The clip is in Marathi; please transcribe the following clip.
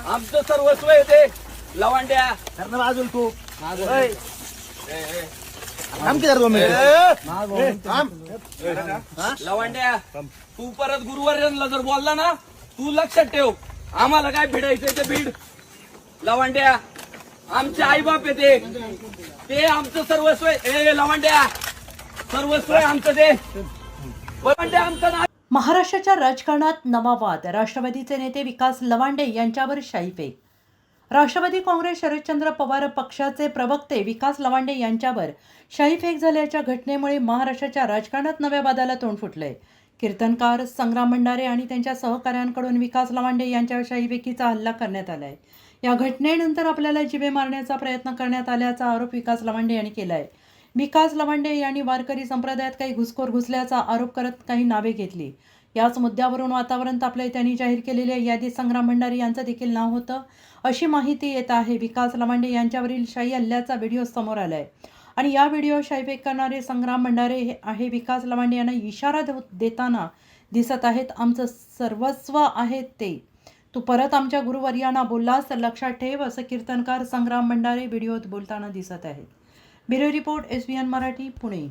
आमचं सर्वस्व आहे ते लवांड्या बाजूल तू लवांड्या तू परत गुरुवार्यांना जर बोलला ना तू लक्षात ठेव आम्हाला काय भिडायचंय ते भीड लवांड्या आमचे आईबाप आहे ते आमचं सर्वस्व आहे लवांड्या सर्वस्व आहे आमचं ते लवांड्या आमचं नाव महाराष्ट्राच्या राजकारणात नवा वाद राष्ट्रवादीचे नेते विकास लवांडे यांच्यावर शाईफेक राष्ट्रवादी काँग्रेस शरदचंद्र पवार पक्षाचे प्रवक्ते विकास लवांडे यांच्यावर शाईफेक झाल्याच्या घटनेमुळे महाराष्ट्राच्या राजकारणात नव्या वादाला तोंड फुटलंय. कीर्तनकार संग्राम भंडारे आणि त्यांच्या सहकाऱ्यांकडून विकास लवांडे यांच्यावर शाईफेकीचा हल्ला करण्यात आलाय. या घटनेनंतर आपल्याला जिवे मारण्याचा प्रयत्न करण्यात आल्याचा आरोप विकास लवांडे यांनी केलाय. विकास लवांडे यांनी वारकरी संप्रदायात काही घुसखोर घुसल्याचा आरोप करत काही नावे घेतली. याच मुद्द्यावरून वातावरण तापले. त्यांनी जाहीर केलेल्या यादीत संग्राम भंडारे यांचं देखील नाव होतं अशी माहिती येत आहे. विकास लवांडे यांच्यावरील शाई हल्ल्याचा व्हिडिओ समोर आलाय आणि या व्हिडिओ शाईफेक करणारे संग्राम भंडारे आहे विकास लवांडे यांना इशारा देताना दिसत आहेत. आमचं सर्वस्व आहे ते तू परत आमच्या गुरुवर्यांना बोललास तर लक्षात ठेव असं कीर्तनकार संग्राम भंडारे व्हिडिओत बोलताना दिसत आहेत. Bureau report SBN Marathi Pune.